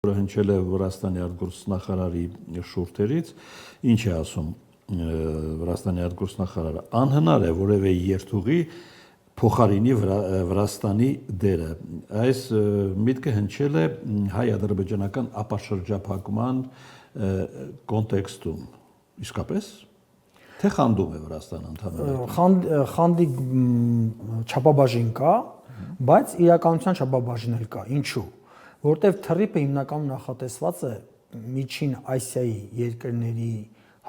որը հնչել է Վրաստանի արտգործնախարարի շուրթերից, ինչ է ասում Վրաստանի արտգործնախարարը, անհնար է որևէ երթուղի փոխարինի Վրաստանի դերը։ Այս միտքը հնչել է հայ-ադրբեջանական ապաշրջափակման կոնտեքստում։ Իսկապես թե խանդում է Վրաստանը ընդհանրապես։ Խանդի չափաբաժին կա, բայց իրականության չափաբաժին էլ կա։ Ինչու՞։ Որտեվ թռիփը հիմնականում նախատեսված է Միջին Ասիայի երկրների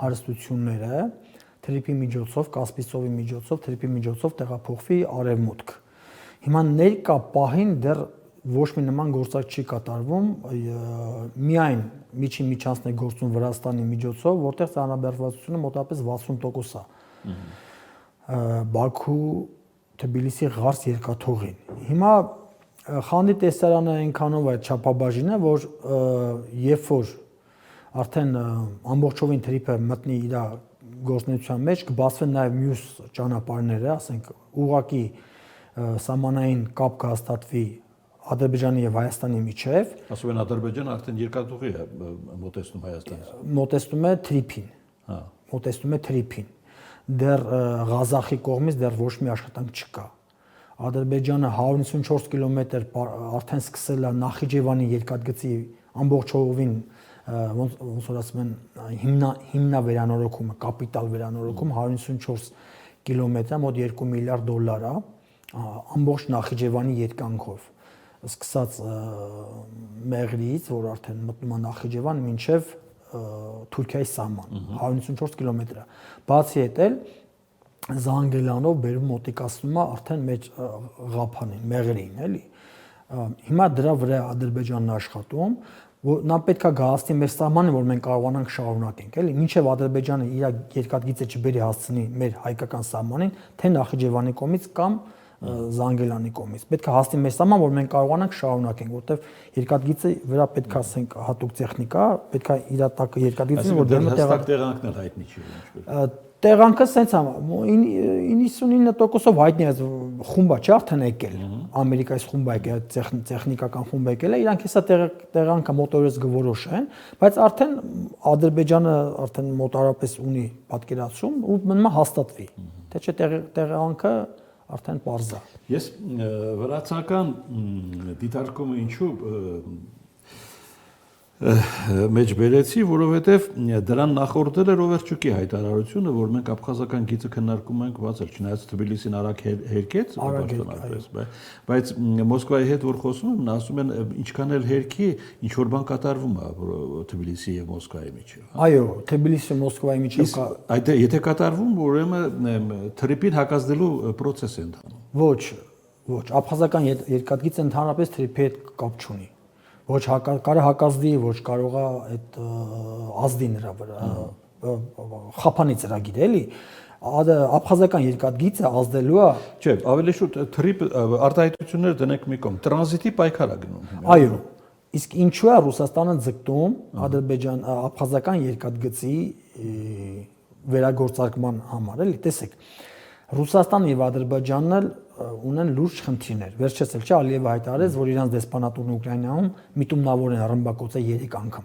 հարստությունները թրիփի միջոցով, Կասպից ծովի միջոցով, թրիփի միջոցով տեղափոխվի արևմուտք։ Հիմա ներկա պահին դեռ ոչ մի նման գործակ չի կատարվում, միայն միջին միջանցն է գործում Վրաստանի միջոցով, որտեղ ծանրաբեռնվածությունը մոտավորապես 60% է։ Բաքու Թբիլիսի Ղարս երկաթուղին։ Հիմա խանդի տեսարանը այնքանով է չափաբաժին է, որ երբ որ արդեն ամբողջովին թրիփը մտնի իր գործունեության մեջ, կբացվեն նաև մյուս ճանապարհները, ասենք ուղղակի սահմանային կապ կհաստատվի Ադրբեջանի եւ Հայաստանի միջև։ Ասում են Ադրբեջանը արդեն երկաթուղի է մոտեցնում Հայաստանից։ Մոտեցնում է թրիփին։ Հա, մոտեցնում է թրիփին։ Դեռ Ղազախի կողմից դեռ ոչ մի աշխատանք չկա։ Ադրբեջանը 154 կիլոմետր արդեն սկսել է Նախիջևանի երկաթգծի ամբողջովին ոնց որ ասում են հիմնավերանորոգումը, կապիտալ վերանորոգում 154 կիլոմետր, մոտ $2 միլիարդ է, ամբողջ Նախիջևանի երկայնքով, սկսած Մեղրիից, որ արդեն մտնում է Նախիջևան, մինչև Թուրքիայի սահման, 154 կիլոմետր է։ Բացի այդ էլ Զանգելանով բերում մոտիկացնում է արդեն մեջ Ղափանին, Մեղրիին, էլի։ Հիմա դրա վրա Ադրբեջանն աշխատում, որ նա պետք է գահստի մեր սահմանը, որ մենք կարողանանք շարունակենք, էլի, մինչև Ադրբեջանը իր երկաթգիծը չբերի հասցնի մեր հայկական սահմանին, թե Նախիջևանի կողմից կամ Զանգելանի կողմից։ Պետք է հասնի մեր սահման, որ մենք կարողանանք շարունակենք, որտեվ երկաթգիծի վրա պետք է ասենք հատուկ տեխնիկա, պետք է իր տակը երկաթգիծին, որ դեռ տեղանքն էլ հայտնի չի։ Տեղանքը սենց է 99%-ով հայտնի է, խումբա չի արդեն եկել, Ամերիկայից խումբա եկել, տեխնիկական խումբա եկել է, իրանք հեսա տեղանքը մոտորես գորոշեն, բայց արդեն Ադրբեջանը արդեն մոտարապես ունի պատկերացում ու մնում է հաստատվի, թե չէ տեղանքը արդեն պարզ է։ Ես վրացական դիտարկումը ինչու մեջ բերեցի, որովհետև դրան նախորդել է Ռովերչուկի հայտարարությունը, որ մենք աբխազական գիծը քննարկում ենք բացել, չնայած Թբիլիսին արագ հերկեց, բայց Մոսկվայի հետ որ խոսում եմ, ասում են ինչքան էլ հերքի, ինչ որ բան կատարվում է Թբիլիսի եւ Մոսկվայի միջեւ։ Այո, Թբիլիսի ու Մոսկվայի միջեւ կա։ Այդ եթե կատարվում, ուրեմն թրիփին հակազդելու process է ընթանում։ Ոչ, աբխազական երկաթգիծը ընդհանրապես թրիփի հետ կապ չունի։ Ոչ կարա հակազդի, ոչ կարող է այդ ազդի նրա վրա, խափանի ծրագիր էլի, աբխազական երկաթգիծը ազդելու է։ Չէ, ավելի շուտ թրիփ արտահայտությունները դնենք մի կողմ, տրանզիտի պայքար է գնում։ Այո, իսկ ինչու է Ռուսաստանը ձգտում աբխազական երկաթգծի վերագործարկման համար, էլի, տեսեք, Ռուսաստանը եւ Ադրբեջանն ունեն լուրջ խնդիրներ։ Վերջերս էլ Ալիևը հայտարարեց, որ իրանց դեսպանատուրն Ուկրաինայում միտումնավոր են ռմբակոծել 3 անգամ։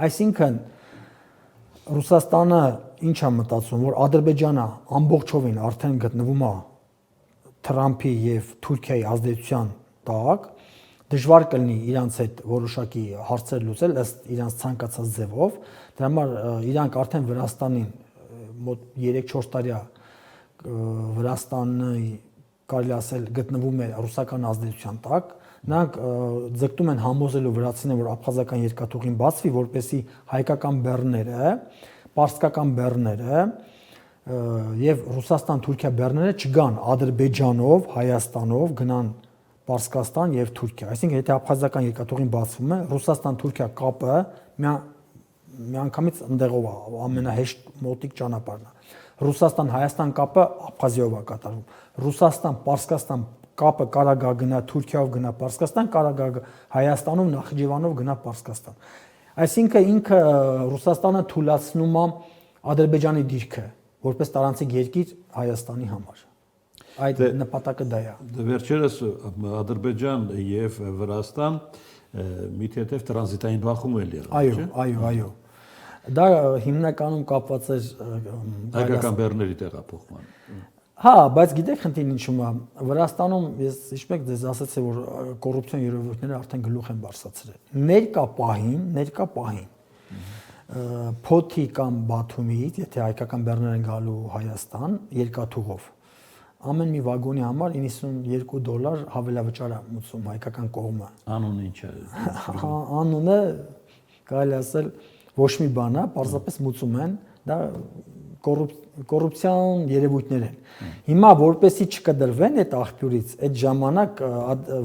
Այսինքն Ռուսաստանը ինչ է մտածում, որ Ադրբեջանը ամբողջովին արդեն գտնվում է Թրամփի եւ Թուրքիայի ազդեցության տակ, դժվար կլինի իրանց հետ որոշակի հարցեր լուծել ըստ իրանց ցանկացած ձևով։ Դրա համար իրանք արդեն Վրաստանին մոտ 3-4 տարի Վրաստանը կարելի ասել գտնվում է ռուսական ազդեցության տակ, նրանք ձգտում են համոզելու վրացիներին, որ աբխազական երկաթուղին բացվի, որպեսզի հայկական բեռները, պարսկական բեռները եւ Ռուսաստան-Թուրքիա բեռները չգան Ադրբեջանով, Հայաստանով, գնան Պարսկաստան եւ Թուրքիա։ Այսինքն եթե աբխազական երկաթուղին բացվում է, Ռուսաստան-Թուրքիա կապը միանգամից ընդեղով է, ամենահեշտ մոտիկ ճանապարհն է։ Ռուսաստան-Հայաստան կապը Աբխազիայով է կատարվում։ Ռուսաստան-Պարսկաստան կապը կարա գա գնա Թուրքիայով գնա Պարսկաստան, կարա գա Հայաստանով, Նախիջևանով գնա Պարսկաստան։ Այսինքն ինքը Ռուսաստանը թույլատրում է Ադրբեջանի դիրքը որպես տարանցիկ երկիր Հայաստանի համար։ Այդ նպատակը դա է։ Վերջերս Ադրբեջան եւ Վրաստան մի թեթև տրանզիտային բախում էլ եղավ, չէ՞։ Այո։ Դա հիմնականում կապված էր հայկական բեռների տեղափոխման։ Հա, բայց գիտեք խնդիրն ինչու՞մ է։ Վրաստանում ես հիշում ձեզ ասացի, որ կոռուպցիոն երևույթները արդեն գլուխ են բարձրացրել։ Ներկա պահին Փոթի կամ Բաթումից, եթե հայկական բեռներ են գալու Հայաստան երկաթուղով, ամեն մի վագոնի համար $92 հավելավճար է մուծում հայկական կողմը։ Անունը ինչ է։ Անունը կարելի ասել ոչ մի բան է, պարզապես մուծում են, դա կոռուպցիոն երևույթներ են։ Հիմա որպեսի չկդրվեն այդ աղբյուրից, այդ ժամանակ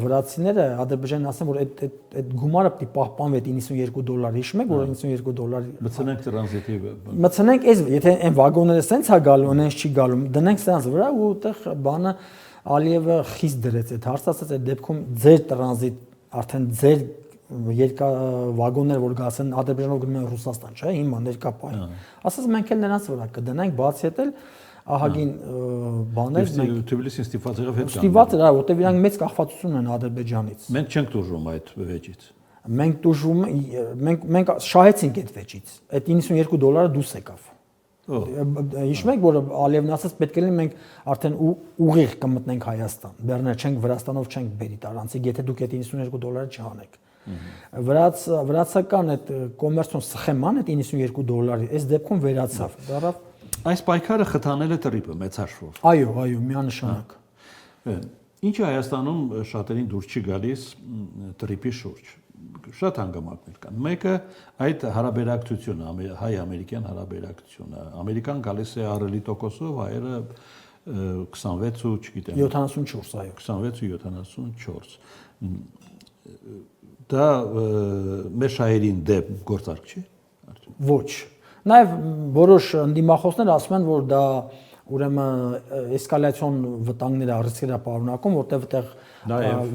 վրացիները Ադրբեջանն ասեն, որ այդ գումարը պիտի պահպանվի $92, հիշում եք, որ $92 մտցնենք տրանզիտի։ Մտցնենք այս, եթե այն վագոնները սենց է գալու, այնց չի գալու, դնենք սրանց վրա ու այդտեղ բանը Ալիևը խիստ դրեց այդ հարցը, ասաց այդ դեպքում ձեր տրանզիտ, արդեն ձեր երկա վագոններ որ գասեն Ադրբեջանով գնում են Ռուսաստան, չէ՞, հիմա ներկա պահին։ Ասաց մենք էլ նրանց վրա կդնենք, բացի հետ էլ ահագին բաներ մենք Թբիլիսին ստիպված եղավ հետ կան։ Ստիպված էր, որտեղ իրանք մեծ կախվածություն են Ադրբեջանից։ Մենք չենք տուժում այդ վեճից։ Մենք տուժում մենք շահեցինք այդ վեճից։ Այդ $92 դուրս եկավ։ Հիշում եք, որ Ալիևն ասաց պետք է լինի մենք արդեն ուղիղ կմտնենք Հայաստան։ Բեռներ չենք Վրաստանով չենք բերի տարանցիկ, եթե դուք այդ $92 չհանեք։ Վրացական այդ կոմերցիոն սխեման այդ $92-ի այս դեպքում վերացավ։ Դարավ այս պայքարը խթանել է տրիպը մեծ հաշվով։ Այո, միանշանակ։ Ինչը Հայաստանում շատերին դուր չի գալիս տրիպի շուրջ։ Շատ հանգամանքներ կան։ Մեկը այդ հարաբերակցությունը, հայ-ամերիկյան հարաբերակցությունը։ Ամերիկան գալիս է առելի տոկոսով, հայերը 26 ու չգիտեմ 74, այո, 26 ու 74։ Դա մեր շահերին դեմ գործարք չի։ Ոչ։ Նաև որոշ ընդդիմախոսներ ասում են, որ դա ուրեմն էսկալացիոն վտանգներ ռիսկեր է պարունակում, որտեղ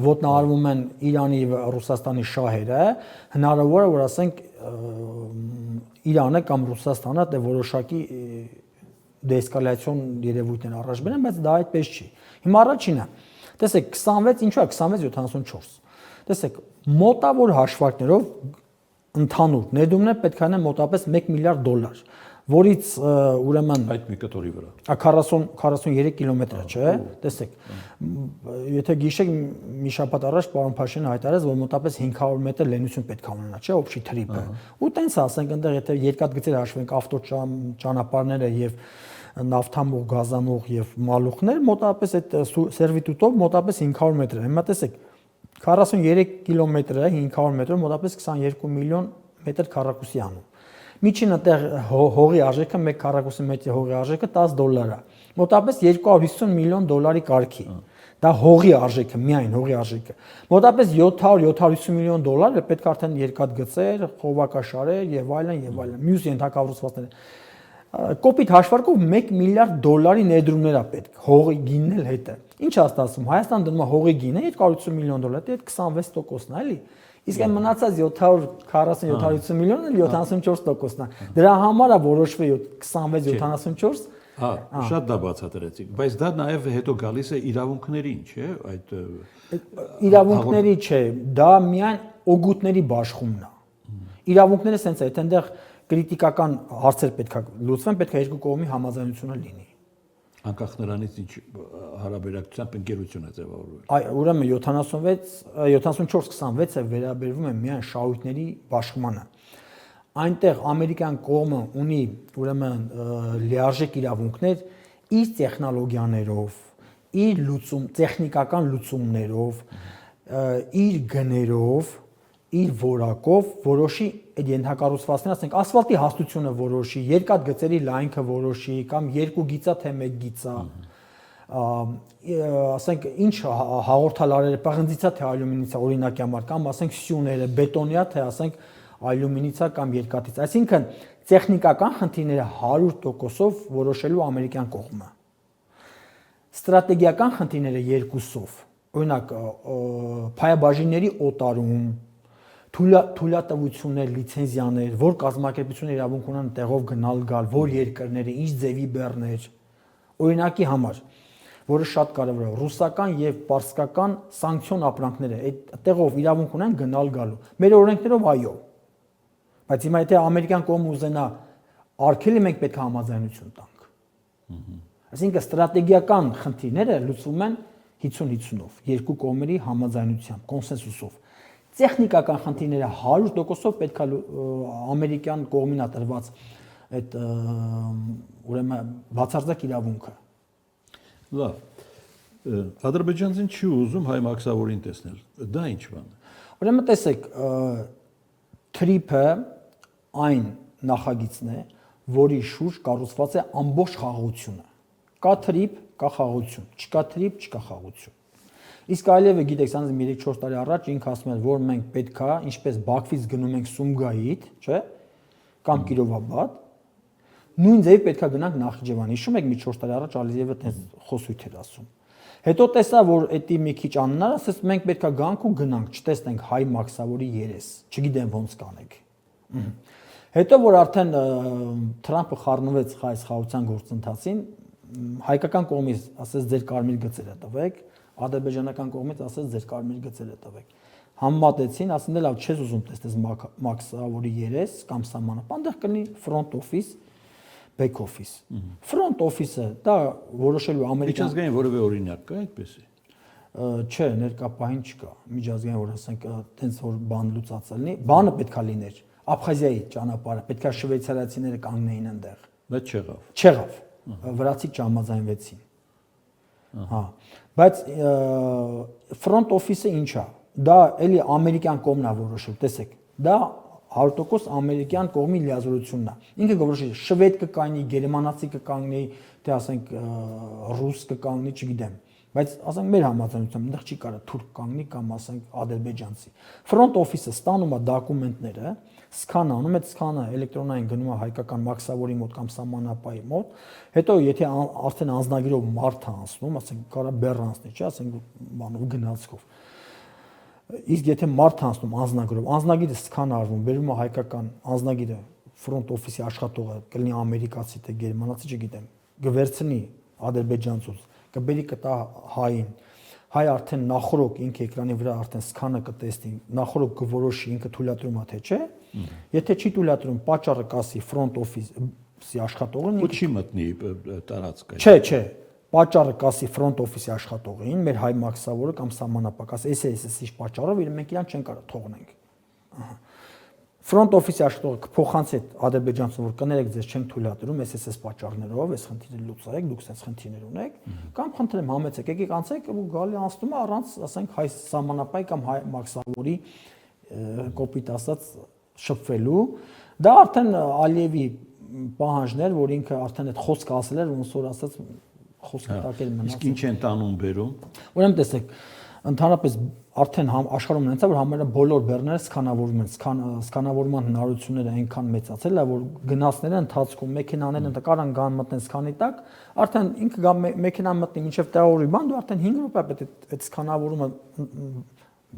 ոտնահարվում են Իրանի եւ Ռուսաստանի շահերը, հնարավոր է որ ասենք Իրանը կամ Ռուսաստանը դե որոշակի դեեսկալացիոն երևույթներ առաջ բերեն, բայց դա այդպես չի։ Հիմա առաջինը, տեսեք 26, ինչու է 26-74։ Տեսեք, մոտավոր հաշվարկներով ընդհանուր ներդրումներ պետք է լինեն մոտապես $1 միլիարդ, որից ուրեմն այդ մի կտորի վրա 43 կիլոմետր է, չէ՞։ Տեսեք, եթե գիշեք մի շաբաթ առաջ պարոն Փաշինյանը հայտարարեց, որ մոտապես 500 մետր լենություն պետք է ունենա, չէ՞, օբշի թրիպը։ Ու տենց ասենք, այնտեղ եթե երկաթգծեր հաշվենք, ավտոճանապարհները եւ նավթամուղ, գազամուղ եւ մալուխներ, մոտապես այդ սերվիտուտով մոտապես 500 մետր է։ Հիմա տեսեք 43 կիլոմետրը 500 մետր մոտապես 22 միլիոն մետր քառակուսի անում։ Միջին այդտեղ հողի արժեքը 1 քառակուսի մետրի հողի արժեքը $10 է։ Մոտապես $250 միլիոն կարգի։ Դա հողի արժեքը, միայն հողի արժեքը։ Մոտապես $700-750 միլիոն պետք է արդեն երկաթգծեր, խողովակաշարեր եւ այլն, մյուս ենթակառուցվածքներ։ Կոպիտ հաշվարկով $1 միլիարդ ներդրումներ է պետք հողի գինն էլ հետը։ Ինչ է ստացվում։ Հայաստանը դնում է հողի գինը $250 միլիոն, դա 26%-ն է, էլի։ Իսկ այն մնացած 740-750 միլիոնը 74%-ն է։ Դրա համար է որոշվել 26-74։ Հա, շատ դա բացատրեցիք, բայց դա նաև հետո գալիս է իրավունքներին, չէ՞, այդ իրավունքների չէ, դա միայն օգուտների բաշխումն է։ Իրավունքները սենց է, այդտեղ կրիտիկական հարցեր պետք է լուծվեն, պետք է երկու կողմի համաձայնությունը լինի։ Անկախ նրանից ինչ հարաբերակցությամբ ընկերություն է ձևավորվել։ Այ ուրեմն 74-26-ը վերաբերվում է միայն շահույթների բաշխմանը։ Այնտեղ ամերիկյան կողմը ունի ուրեմն լիարժեք իրավունքներ իր տեխնոլոգիաներով, իր տեխնիկական լուծումներով, իր գներով, իր որակով որոշի այդ ենթակառուցվածքները, ասենք ասֆալտի հաստությունը որոշի, երկաթգծերի լայնքը որոշի կամ երկու գիծա թե մեկ գիծա, ասենք ինչ հաղորդալարերը պղնձիցա թե ալյումինիցա օրինակի համար կամ ասենք սյուները բետոնյա թե ասենք ալյումինիցա կամ երկաթից, այսինքն տեխնիկական խնդիրները 100%-ով որոշելու ամերիկյան կողմը։ Ստրատեգիական խնդիրները երկուսով, օրինակ փայաբաժինների օտարում, թույլատվություններ, լիցենզիաներ, որ կազմակերպությունը իրավունք ունեն տեղով գնալ գալ, որ երկրները, ինչ ձևի բեռներ, օրինակի համար, որը շատ կարևոր է, ռուսական եւ պարսկական սանկցիոն ապրանքները այդտեղով իրավունք ունեն գնալ գալու։ Մեր օրենքներով այո։ Բայց հիմա եթե ամերիկյան կողմը ուզենա արգելի, մենք պետք է համաձայնություն տանք։ Այսինքն ստրատեգիական խնդիրները լուծվում են 50-50-ով, երկու կողմերի համաձայնությամբ, կոնսենսուսով։ Տեխնիկական խնդիրները 100%-ով պետք է ամերիկյան կողմին տրված այդ ուրեմն բացարձակ իրավունքը։ Լավ։ Ադրբեջանցին չի ուզում հայ մաքսավորին տեսնել։ Դա ինչ բան է։ Ուրեմն տեսեք, թրիփը այն նախագիծն է, որի շուրջ կառուցված է ամբողջ խաղաղությունը։ Կա թրիփ, կա խաղաղություն, չկա թրիփ, չկա խաղաղություն։ Իսկ Ալիևը գիտեք, ասած 3-4 տարի առաջ ինքը ասում էր, որ մենք պետքա, ինչպես Բաքվից գնում ենք Սումգայիթ, չէ՞, կամ Կիրովաբադ, նույն ձևի պետքա գնանք Նախիջևան։ Հիշում եք, մի 4 տարի առաջ Ալիևը այդպես խոսույթ էր ասում։ Հետո տեսա, որ էդի մի քիչ աննար, ասես մենք պետքա գանք ու գնանք, չտեսնենք հայ մաքսավորի երես, չգիտեմ ոնց կանենք։ Հետո որ արդեն Թրամփը խառնվեց այս խաղաղության գործընթացին, հայկական կողմից ասես ձեր կարմիր գծերը տվեք, ադրբեջանական կողմից ասես ձեր կարմիր գծերը տվեք։ Համատեցին, ասեն դե լավ, չես ուզում տեսնես մաքսավորի երես կամ սահմանապահ, այնտեղ կլինի front office, back office։ Front office-ը դա որոշելու ամերիկյան միջազգային որևէ օրինակ կա այդպեսի։ Չէ, ներկա պահին չկա։ Միջազգային որ ասենք տենց որ բան լուծածը լինի, բանը պետքա լիներ։ Աբխազիայի ճանապարհը պետքա շվեյցարացիները կանգնեին այնտեղ։ Բայց չեղավ։ Չեղավ։ Վրացիք չհամաձայնվեցին։ Հա, բայց front office-ը ինչ է։ Դա էլի ամերիկյան կողմն է որոշել, տեսեք։ Դա 100% ամերիկյան կողմի լիազորությունն է։ Ինքը որոշի շվեդ կկանգնի, գերմանացի կկանգնի, թե ասենք ռուս կկանգնի, չգիտեմ։ Բայց ասենք մեր համաձայնությամբ այնտեղ չի կարա թուրք կանգնի կամ ասենք ադրբեջանցի։ Front office-ը ստանում է դոկումենտները, սքան անում, այդ սքանը էլեկտրոնային գնում է հայկական մաքսավորի մոտ կամ սահմանապահի մոտ։ Հետո եթե արդեն անձնագիրով մարդ է անցնում, ասենք կարա բեռ անցնի, չէ, ասենք բանով գնացքով։ Իսկ եթե մարդ անցնում անձնագրով, անձնագիրը սքան արվում, վերում է հայկական անձնագիրը front office-ի աշխատողը, կլինի ամերիկացի թե գերմանացի, չգիտեմ, կվերցնի ադրբեջանցուց, կբերի կտա հային։ Հայ արդեն նախորոք ինքը էկրանի վրա արդեն սքանը կտեսնի, նախորոք կորոշի ինքը թույլատրում է թե չէ։ Եթե չի թույլատրում, պատճառը կասի front office-ի աշխատողին, ու չի մտնի տարածքը։ Չէ, պատճառը կասի front office-ի աշխատողին, մեր հայ մաքսավորը կամ սահմանապահ, ասի, էս պատճառով մենք իրան չեն կարող թողնենք։ Front office-ի աշխատողը կփոխանցի ադրբեջանցուն, որ կներեք ձեզ չենք թույլատրում, էս պատճառներով, այս խնդիրը լուծեք, դուք այս խնդիրներ ունեք, կամ խնդրեմ համեցեք, եկեք անցեք ու գալի անցնում է առանց, ասենք, հայ սահմանապահի կամ հայ մաքսավորի կոպիտ ասած շփվելու։ Դա արդեն Ալիևի պահանջներ, որ ինքը արդեն այդ խոսքը ասել էր, ոնց որ ասած խոսքը տակել մնաց։ Իսկ ինչ են տանում բերում։ Ուրեմն տեսեք, ընդհանրապես արդեն աշխարհում ունեցա, որ համարյա բոլոր բեռները սկանավորվում են, սկանավորման հնարավորությունները այնքան մեծացել է, որ գնացները ընթացքում մեքենաները կարան գան մտնեն սքանի տակ, արդեն ինքը գա մեքենան մտնի մինչև տեղավորի բան, դու արդեն 5 րոպե պետք է այդ սկանավորումը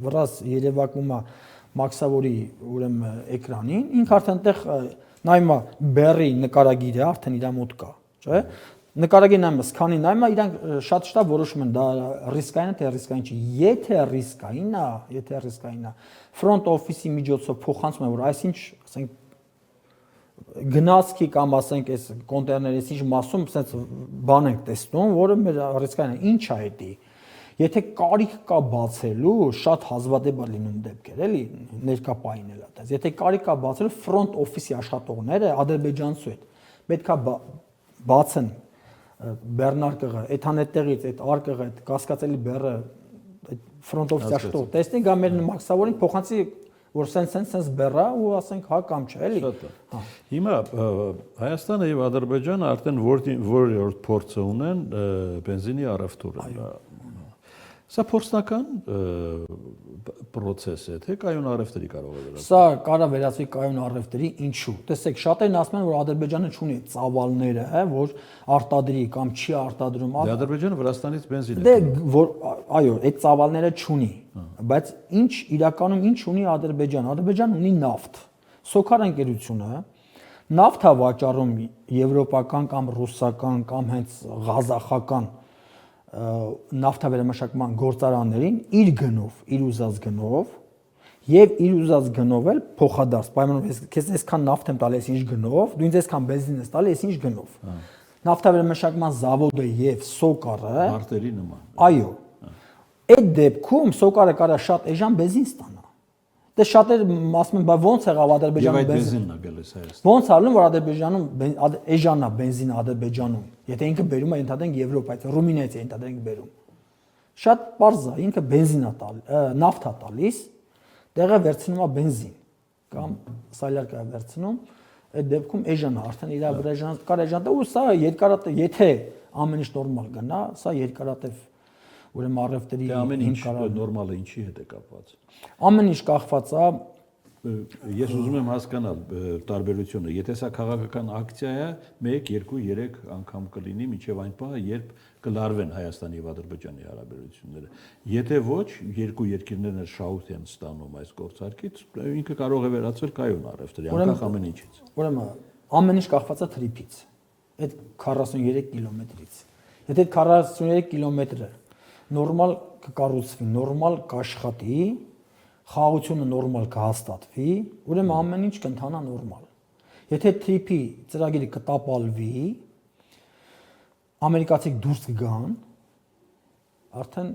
վրաս երևակում է մաքսավորի ուրեմն էկրանին, ինքը արդեն այդտեղ նայում է բեռի նկարագիրը, արդեն իր մոտ կա, չէ՞։ Նկարագիրը նայում է, սքանի նայում է, իրանք շատ շտապ որոշում են դա ռիսկային է թե ռիսկային չի։ Եթե ռիսկային է, front office-ի միջոցով փոխանցում է, որ այսինչ, ասենք, գնացքի կամ ասենք այս կոնտեյների ինչ մասում sense բան ենք տեսնում, որը մեր ռիսկային է, ինչ է դա։ Եթե կարիք կա բացելու, շատ հազվադեպ է լինում դեպքեր, էլի, ներկա պահին էլ է։ Եթե կարիք կա բացելու, front office-ի աշխատողները ադրբեջանցու հետ պետքա բացեն բեռնարկղը, այդ անետեղից, այդ արկղը, այդ կասկածելի բեռը, այդ front office-ի աշխատողը տեսնի, գա մեր մաքսավորին փոխանցի, որ սենց բեռա ու ասենք հա կամ չէ, էլի։ Հիմա Հայաստանը եւ Ադրբեջանը արդեն որորդ փորձը ունեն բենզինի առևտուրը։ Սա փորձնական process է, թե կայուն առևտրի կարող է վերածվել։ Սա կարա վերածվի կայուն առևտրի, ինչու։ Տեսեք, շատերն ասում են, որ Ադրբեջանը չունի ծավալները, որ արտադրի կամ չի արտադրում։ Դե Ադրբեջանը Վրաստանից բենզին է։ Դե որ այո, այդ ծավալները չունի, բայց ինչ իրականում ինչ ունի Ադրբեջանը։ Ադրբեջանը ունի նավթ։ Սոքար ընկերությունը նավթ է վաճառում եվրոպական կամ ռուսական կամ հենց ղազախական նավթավերամշակման գործարաններին իր գնով, իր ուզած գնով եւ իր ուզած գնով էլ փոխադարձ պայմանով քեզ այսքան նավթ եմ տալիս ինչ գնով, դու ինձ այսքան բենզին ես տալիս ինչ գնով։ Նավթավերամշակման զավոդը եւ Սոկարը մարտերի նման։ Այո։ Այդ դեպքում Սոկարը կարա շատ էժան բենզին ստանա։ Դե շատերը ասում են, բա ոնց եղավ Ադրբեջանում բենզինն է գալիս Հայաստան։ Ոնց արվում որ Ադրբեջանում էժանա բենզինը Ադրբեջանում, եթե ինքը բերում է ընդհանրենք Եվրոպայից, Ռումինիայից է ընդհանրենք բերում։ Շատ པարզ է, ինքը բենզին է տալ, նավթ է տալիս, տեղը վերցնում է բենզին կամ սալյարկա է վերցնում, այդ դեպքում էժան է, արդեն իր վրա էժան կար էժան ու սա երկարատև, եթե ամեն ինչ նորմալ գնա, սա երկարատև ուրեմն առևտրի ամեն ինչ նորմալը ինչի հետ է կապված։ Ամեն ինչ կախված է Ես ուզում եմ հասկանալ տարբերությունը, եթե սա քաղաքական ակցիա է, 1, 2, 3 անգամ կլինի մինչև այն պահը, երբ կլարվեն Հայաստանի եւ Ադրբեջանի հարաբերությունները։ Եթե ոչ, երկու երկիրներն շահույթ են ստանում այս գործարքից, ինքը կարող է վերածվել կայուն առևտրի, անկախ ամեն ինչից։ Ուրեմն ամեն ինչ կախված է թրիփից, այդ 43 կիլոմետրից։ Եթե այդ 43 կիլոմետրը նորմալ կկառուցվի, նորմալ կաշխատի, խաղաղությունը նորմալ կհաստատվի, ուրեմն ամեն ինչ կընթանա նորմալ։ Եթե թրիփի ծրագիրը կտապալվի, ամերիկացիք դուրս կգան, արդեն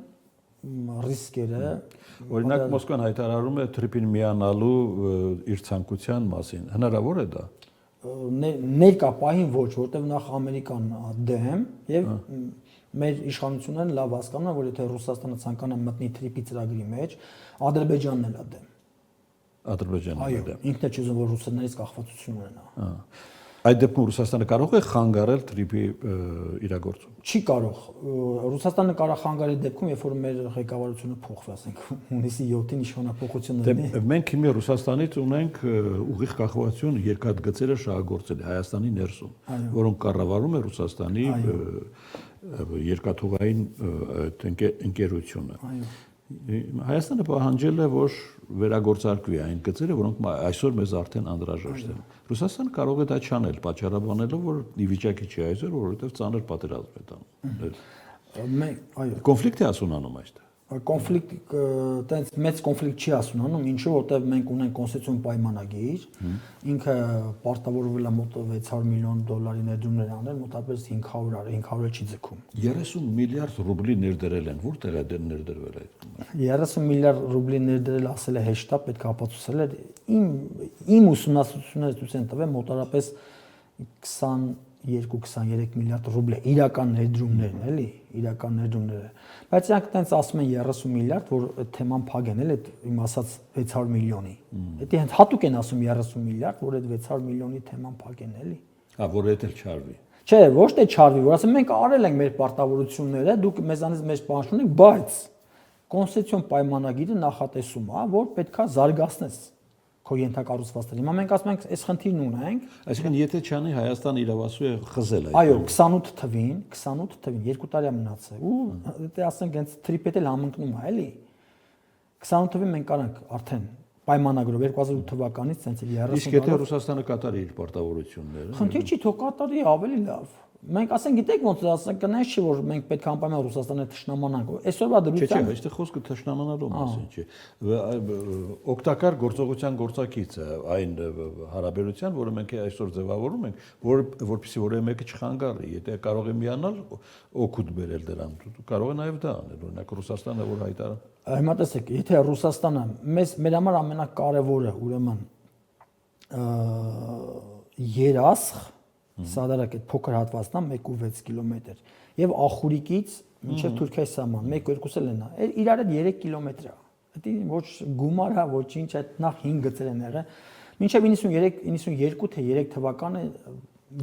ռիսկերը Օրինակ Մոսկվան հայտարարում է թրիփին միանալու իր ցանկության մասին։ Հնարավոր է դա։ Ներկա պահին ոչ, որտեղ նախ Ամերիկան դեմ եւ մեր իշխանություններն լավ հասկանում են, որ եթե Ռուսաստանը ցանկանա մտնի թրիփի ծրագրի մեջ, Ադրբեջանն էլ է դեմ։ Ադրբեջանն է դեմ։ Ինքն է չուզում որ ռուսներից կախվածություն ունենա։ Այդ դեպքում Ռուսաստանը կարող է խանգարել թրիփի իրագործում։ Չի կարող։ Ռուսաստանը կարող խանգարել դեպքում, երբ որ մեր ղեկավարությունը փոխվի, ասենք հունիսի 7-ին իշխանապողություն լինի։ Մենք հիմա Ռուսաստանից ունենք ուղիղ կախվածություն երկաթգծերը շահագործել Հայաստանի ներսում, որոնք կառավարում է Ռուսաստանի երկաթուղային ընկերությունը։ Հայաստանը պահանջել է, որ վերագործարկվի այն գծերը, որոնք այսօր մեզ արդեն անհրաժեշտ են։ Ռուսաստանը կարող է դա չանել, պատճառաբանելով, որ ի վիճակի չի այսօր, որովհետև ծանր պատերազմ է տանում։ Կոնֆլիկտ է ասունանում այստեղ։ Կոնֆլիկտ, տենց մեծ կոնֆլիկտ չի ասունանում, ինչու որտեղ մենք ունենք կոնստիտուցիոն պայմանագիր, ինքը պարտավորվել է մոտ $600 միլիոն ներդրումներ անել, մոտավորապես 500 չի ձգում։ 30 միլիարդ ռուբլի ներդրել են, որտեղ է ներդրվել այդ։ 30 միլիարդ ռուբլի ներդրել ասել է հեշտ է, պետք է ապացուցել է։ Իմ ուսումնասիրությունները ցույց են տվել մոտավորապես 22-23 միլիարդ ռուբլ է իրական ներդրումներն, էլի, իրական ներդրումները։ Բայց իրանք տենց ասում են 30 միլիարդ, որ այդ թեման փագեն էլ այդ իմ ասած 600 միլիոնի։ Դա հենց հատուկ են ասում 30 միլիարդ, որ այդ 600 միլիոնի թեման փագեն, էլի։ Հա, որ դա էլ չարվի։ Չէ, ոչ թե չարվի, որ ասում մենք արել ենք մեր պարտավորությունները, դուք մեզանից մեծ պահանջում եք, բայց կոնստիտուցիոն պայմանագիրը նախատեսում է, որ պետքա զարգացնես քո ենթակառուցվածքները։ Հիմա մենք ասում ենք, այս խնդիրն ունենք։ Այսինքն, եթե չանի Հայաստանը իրավասու է խզել այդ։ Այո, 28 թվին, 2 տարի է մնացել։ Ու դե ասենք, հենց թրիփետ էլ համընկնում է, էլի։ 28 թվին մենք արանք արդեն պայմանագրով 2008 թվականից ցենց 30 Իսկ եթե Ռուսաստանը կատարի իր պարտավորությունները։ Խնդիր չի, թող կատարի ավելի լավ։ Մենք ասենք գիտեք ոնց ասենք կնես չի որ մենք պետք է անպայման Ռուսաստանը թշնամանանք։ Այսօրվա դրությամբ Չէ, այստեղ խոսքը թշնամանալու մասին չի։ Օգտակար գործողության գործակից է այն հարաբերության, որը մենք այսօր ձևավորում ենք, որպեսզի որևէ մեկը չխանգարի, եթե կարող է միանալ օգուտ բերել դրան, կարող է նաև դա անել, օրինակ Ռուսաստանը որ հայտարարում։ Հիմա տեսեք, եթե Ռուսաստանը մեր համար ամենակարևորը ուրեմն երասխ Սադարակ այդ փոքր հատվածն է 1.6 կիլոմետր եւ Ախուրիկից մինչեւ Թուրքիայի սահման 1-2 էլ են։ Իրար այդ 3 կիլոմետր է։ Դա ոչ գումար է, ոչինչ, այդ նախ 5 գծեր են եղել։ Մինչեւ 92 թե 3 թվականը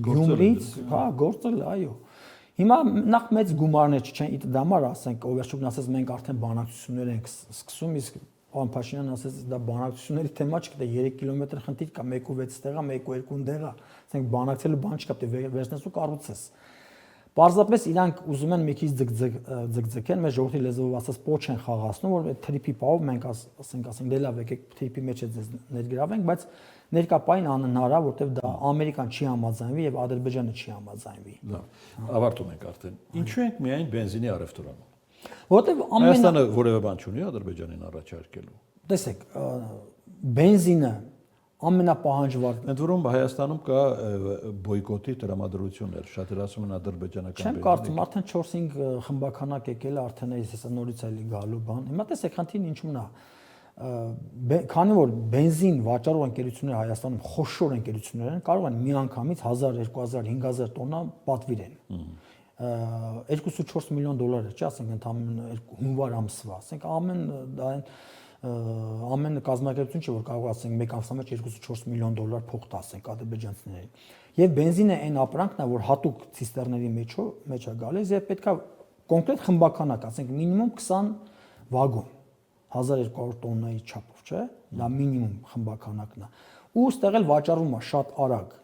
Գյումրից, հա, գործել, այո։ Հիմա նախ մեծ գումարներ չեն, դա համար ասենք, Օվերչուկն ասաց մենք արդեն բանակցություններ ենք սկսում, իսկ Պարոն Փաշինյանն ասաց դա բանակցությունների թեմա չկա, 3 կիլոմետր խնդիր կա, 1.6 տեղա, 1.2 տեղա, ասենք բանակցելու բան չկա, պետք է վերցնես ու կառուցես։ Պարզապես իրանք ուզում են մի քիչ ձգձգեն, մեր ժողովրդի լեզվով ասած պոչ են խաղացնում, որ այդ թրիփի պահով մենք ասենք դե լավ եկեք թրիփի մեջ է ձեզ ներգրավենք, բայց ներկա պահին անհնար է, որտեղ դա Ամերիկան չի համաձայնվի եւ Ադրբեջանը չի համաձայնվի։ Լավ, ավարտում ենք արդեն։ Ինչու ենք միայն բենզինի առևտուր անում։ Որտեղ Հայաստանը որևէ բան չունի Ադրբեջանին առաջարկելու։ Տեսեք, բենզինը ամենապահանջված։ Ընդ որում Հայաստանում կա բոյկոտի տրամադրություններ, շատեր ասում են ադրբեջանական։ Չեմ կարծում, արդեն 4-5 խմբականակ եկել է, արդեն այս նորից էլի գալու բան։ Հիմա տեսեք, խնդիրն ինչու՞մն է։ Քանի որ բենզին վաճառող ընկերությունները Հայաստանում խոշոր ընկերություններ են, կարող են միանգամից 1000, 2000, 5000 տոննա պատվիրեն։ 2-4 միլիոն դոլար է, չէ՞, ասենք ընդհանրապես հունվար ամսվա, ասենք ամեն կազմակերպություն չէ, որ կարող ասենք մեկ ամսվա մեջ 2-4 միլիոն դոլար փող տա, ասենք ադրբեջանցիներին։ Եվ բենզինը այն ապրանքն է, որ հատուկ ցիստերների մեջ է գալիս եւ պետքա կոնկրետ խմբականակ, ասենք մինիմում 20 վագոն 1200 տոննայի չափով, չէ՞, դա մինիմում խմբականակն է։ Ու ստեղ էլ վաճառվում է շատ արագ,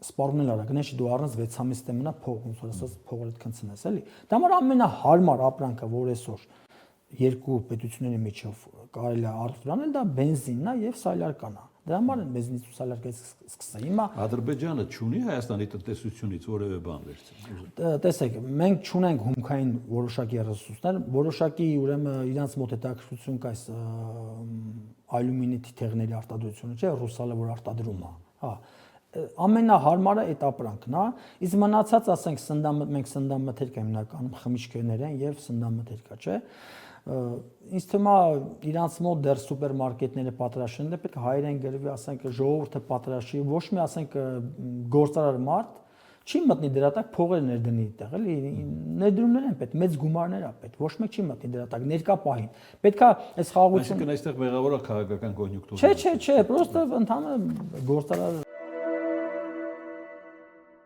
սպառումն էլ արագ, նշի դու առնես 6 ամիս դե մնա փող, ոնց որ ասած փողը կընցնես, էլի։ Դա համար ամենահարմար ապրանքը, որ այսօր երկու պետությունների միջով կարելի է առևտուր անել, դա բենզինն է եւ սալարկան է։ Դրա համար են բենզինից ու սալարկայից սկսել։ Հիմա Ադրբեջանը չունի Հայաստանի տնտեսությունից որևէ բան վերցնել։ Տեսեք, մենք չունենք հումքային որոշակի ռեսուրսներ, որոշակի ուրեմն իրանց մոտ հետաքրքրություն կա այս ալյումինի թիթեղների արտադրությունը, չէ՞, ռուսալը որ արտադրում է։ Հա։ Ամենահարմարը այդ ապրանքն է, իսկ մնացած ասենք մենք սննդամթերք ենք հիմնականում խմիչքներ են եւ սննդամթերք է, չէ՞։ Ինձ թվում է իրանց մոտ դեռ սուպերմարկետները պատրաստել են, պետք է հայերեն գրվի, ասենք ժողովուրդը պատրաստի, ոչ մի ասենք գործարար մարդ չի մտնի դրա տակ փողեր ներդնի այդտեղ, էլի ներդրումներ են պետք, մեծ գումարներ է պետք, ոչ մեկ չի մտնի դրա տակ ներկա պահին։ Պետքա այս խաղաղություն։ Այսինքն այստեղ մեղավոր է քաղաքական կոնյունկտուրա։ Չէ, պրոստը ընդհանրապես գործարար